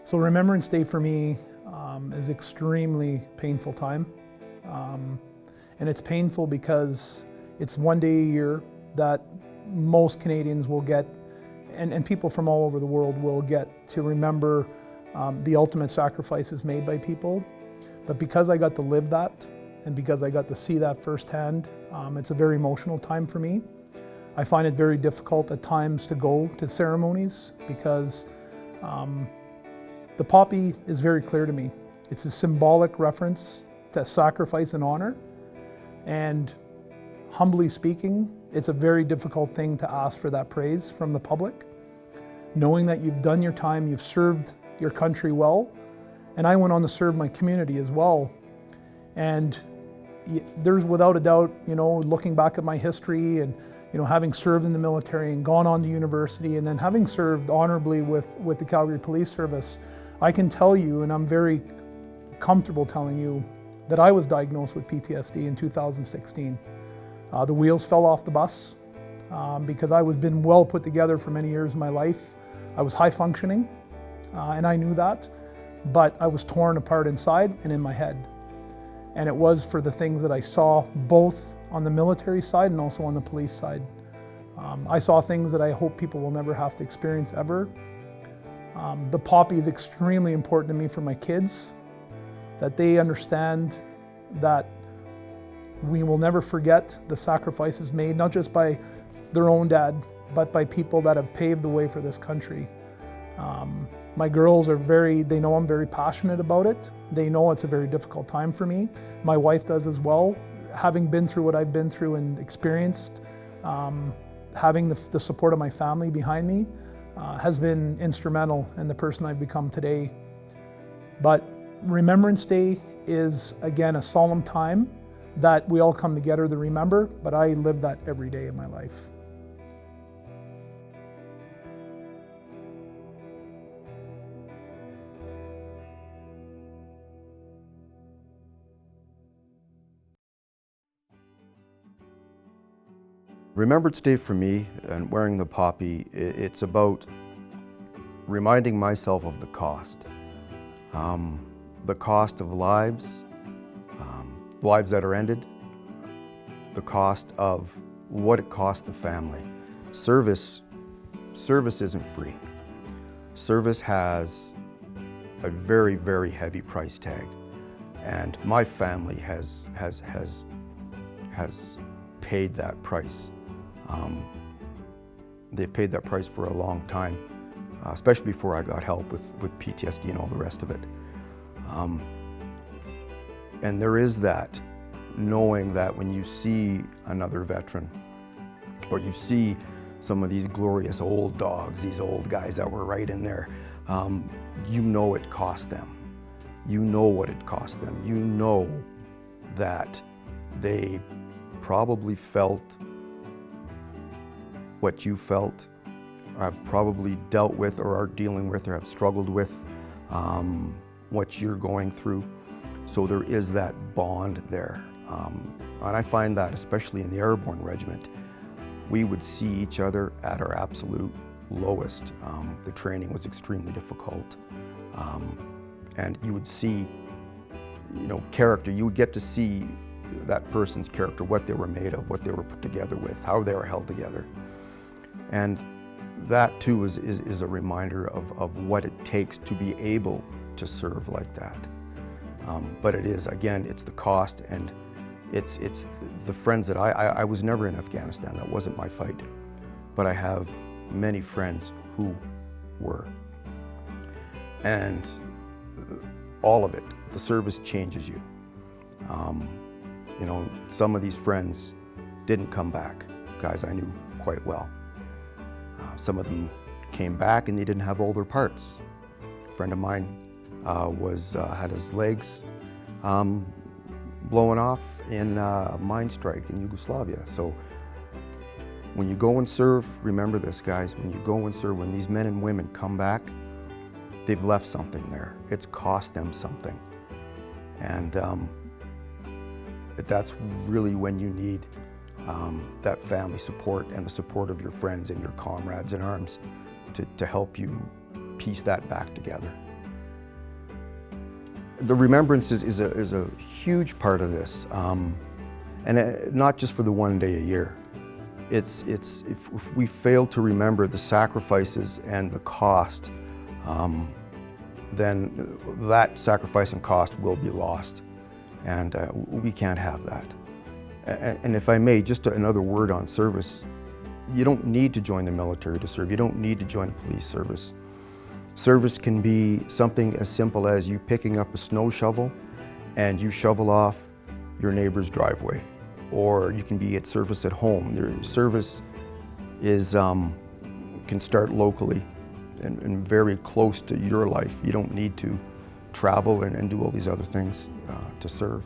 So Remembrance Day for me is extremely painful time. And it's painful because it's one day a year that most Canadians will get, and people from all over the world will get to remember the ultimate sacrifices made by people. But because I got to live that, and because I got to see that firsthand, it's a very emotional time for me. I find it very difficult at times to go to ceremonies because the poppy is very clear to me. It's a symbolic reference to sacrifice and honor. And humbly speaking, it's a very difficult thing to ask for that praise from the public. Knowing that you've done your time, you've served your country well, and I went on to serve my community as well. And there's without a doubt, looking back at my history and having served in the military and gone on to university and then having served honorably with the Calgary Police Service, I can tell you, and I'm very comfortable telling you, that I was diagnosed with PTSD in 2016. The wheels fell off the bus because I was been well put together for many years of my life. I was high functioning and I knew that, but I was torn apart inside and in my head. And it was for the things that I saw both on the military side and also on the police side. I saw things that I hope people will never have to experience ever. The poppy is extremely important to me for my kids, that they understand that we will never forget the sacrifices made, not just by their own dad, but by people that have paved the way for this country. My girls they know I'm very passionate about it. They know it's a very difficult time for me. My wife does as well. Having been through what I've been through and experienced, having the support of my family behind me has been instrumental in the person I've become today. But Remembrance Day is, again, a solemn time that we all come together to remember, but I live that every day in my life. Remembrance Day for me, and wearing the poppy, it's about reminding myself of the cost. The cost of lives, lives that are ended, the cost of what it costs the family. Service isn't free. Service has a very, very heavy price tag, and my family has paid that price. They've paid that price for a long time, especially before I got help with PTSD and all the rest of it. And there is that, knowing that when you see another veteran, or you see some of these glorious old dogs, these old guys that were right in there, you know it cost them. You know what it cost them. You know that they probably felt what you felt, or have probably dealt with, or are dealing with, or have struggled with what you're going through. So there is that bond there. And I find that especially in the Airborne Regiment, we would see each other at our absolute lowest. The training was extremely difficult. And you would see, character. You would get to see that person's character, what they were made of, what they were put together with, how they were held together. And that too is a reminder of what it takes to be able to serve like that. But it is, again, it's the cost, and it's the friends that I was never in Afghanistan. That wasn't my fight. But I have many friends who were. And all of it, the service changes you. Some of these friends didn't come back, guys I knew quite well. Some of them came back and they didn't have all their parts. A friend of mine had his legs blown off in a mine strike in Yugoslavia. So when you go and serve, remember this, guys, when you go and serve, when these men and women come back, they've left something there. It's cost them something. And that's really when you need that family support and the support of your friends and your comrades in arms to help you piece that back together. The remembrance is a huge part of this, and not just for the one day a year. If we fail to remember the sacrifices and the cost, then that sacrifice and cost will be lost, and we can't have that. And if I may, just another word on service. You don't need to join the military to serve. You don't need to join a police service. Service can be something as simple as you picking up a snow shovel and you shovel off your neighbor's driveway. Or you can be at service at home. Your service can start locally and very close to your life. You don't need to travel and do all these other things to serve.